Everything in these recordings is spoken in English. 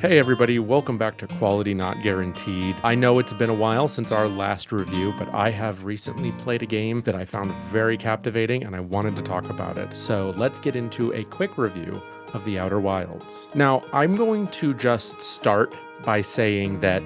Hey everybody, welcome back to Quality Not Guaranteed. I know it's been a while since our last review, but I have recently played a game that I found very captivating and I wanted to talk about it. So let's get into a quick review of The Outer Wilds. Now, I'm going to just start by saying that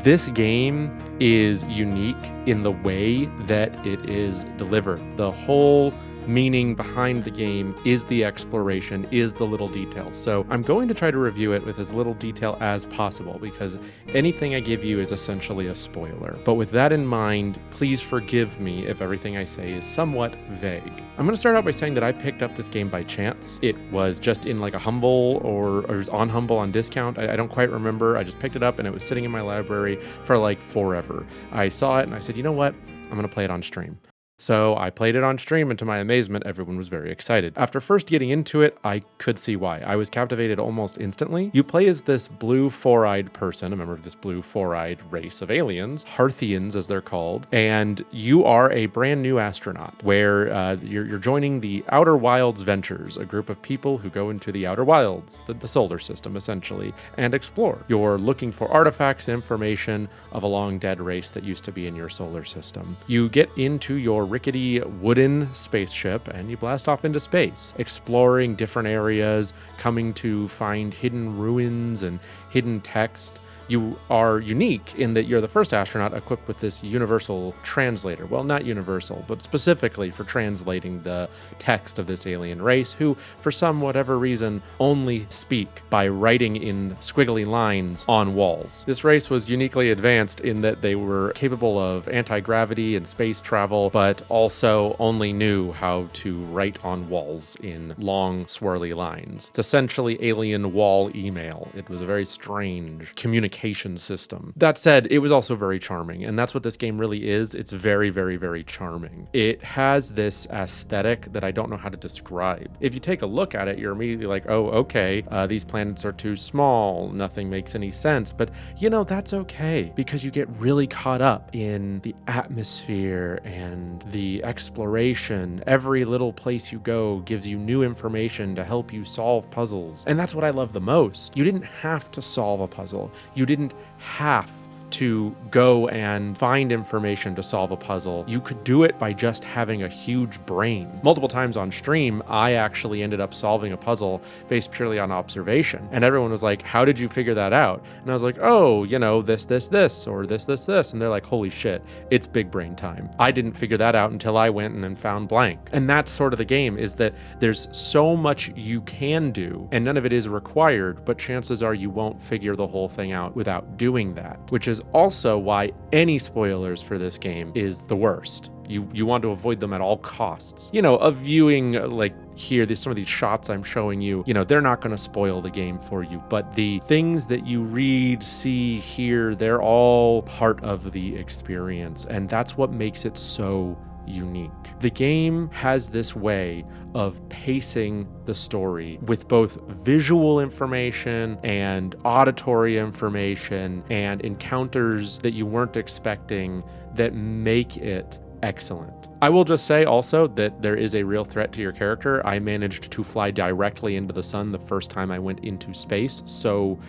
this game is unique in the way that it is delivered. The whole meaning behind the game is the exploration, is the little details. So I'm going to try to review it with as little detail as possible because anything I give you is essentially a spoiler. But with that in mind, please forgive me if everything I say is somewhat vague. I'm going to start out by saying that I picked up this game by chance. It was just in like a Humble or it was on Humble on discount. I don't quite remember. I just picked it up and it was sitting in my library for like forever. I saw it and I said, you know what? I'm going to play it on stream. So I played it on stream, and to my amazement, everyone was very excited. After first getting into it, I could see why. I was captivated almost instantly. You play as this blue four-eyed person, a member of this blue four-eyed race of aliens, Hearthians as they're called, and you are a brand new astronaut where you're joining the Outer Wilds Ventures, a group of people who go into the Outer Wilds, the solar system essentially, and explore. You're looking for artifacts and information of a long-dead race that used to be in your solar system. You get into your rickety wooden spaceship and you blast off into space, exploring different areas, coming to find hidden ruins and hidden text. You are unique in that you're the first astronaut equipped with this universal translator. Well, not universal, but specifically for translating the text of this alien race who, for some whatever reason, only speak by writing in squiggly lines on walls. This race was uniquely advanced in that they were capable of anti-gravity and space travel, but also only knew how to write on walls in long, swirly lines. It's essentially alien wall email. It was a very strange communication system. That said, it was also very charming, and that's what this game really is. It's very, very, very charming. It has this aesthetic that I don't know how to describe. If you take a look at it, you're immediately like, oh, okay, these planets are too small, nothing makes any sense, but that's okay, because you get really caught up in the atmosphere and the exploration. Every little place you go gives you new information to help you solve puzzles, and that's what I love the most. You didn't have to solve a puzzle. You didn't have to go and find information to solve a puzzle. You could do it by just having a huge brain. Multiple times on stream, I actually ended up solving a puzzle based purely on observation. And everyone was like, how did you figure that out? And I was like, oh, this, or this. And they're like, holy shit, it's big brain time. I didn't figure that out until I went and then found blank. And that's sort of the game, is that there's so much you can do and none of it is required, but chances are you won't figure the whole thing out without doing that, which is also why any spoilers for this game is the worst. You want to avoid them at all costs. A viewing like here, some of these shots I'm showing you, they're not going to spoil the game for you, but the things that you read, see, hear, they're all part of the experience, and that's what makes it so unique. The game has this way of pacing the story with both visual information and auditory information and encounters that you weren't expecting that make it excellent. I will just say also that there is a real threat to your character. I managed to fly directly into the sun the first time I went into space, so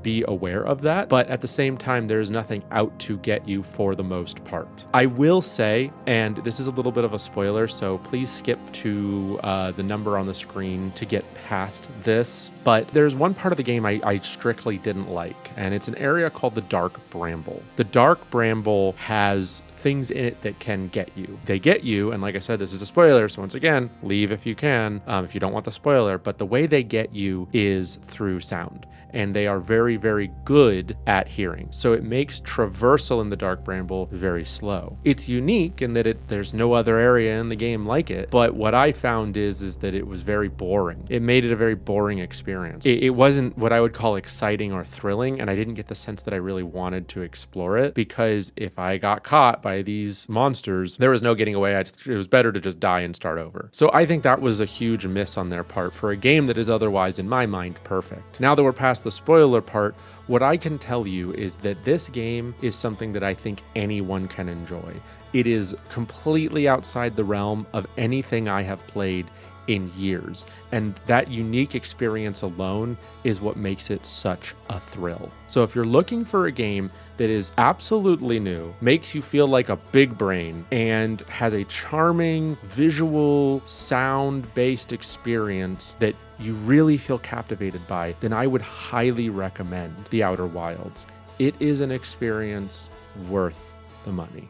be aware of that, but at the same time, there is nothing out to get you for the most part. I will say, and this is a little bit of a spoiler, so please skip to the number on the screen to get past this, but there's one part of the game I strictly didn't like, and it's an area called the Dark Bramble. The Dark Bramble has things in it that can get you. They get you, and like I said, this is a spoiler, so once again, leave if you can, if you don't want the spoiler, but the way they get you is through sound, and they are very, very good at hearing. So it makes traversal in the Dark Bramble very slow. It's unique in that there's no other area in the game like it, but what I found is that it was very boring. It made it a very boring experience. It wasn't what I would call exciting or thrilling, and I didn't get the sense that I really wanted to explore it, because if I got caught by these monsters, there was no getting away. It was better to just die and start over. So I think that was a huge miss on their part for a game that is otherwise, in my mind, perfect. Now that we're past the spoiler part, what I can tell you is that this game is something that I think anyone can enjoy. It is completely outside the realm of anything I have played in years. And that unique experience alone is what makes it such a thrill. So if you're looking for a game that is absolutely new, makes you feel like a big brain, and has a charming visual, sound-based experience that you really feel captivated by, then I would highly recommend The Outer Wilds. It is an experience worth the money.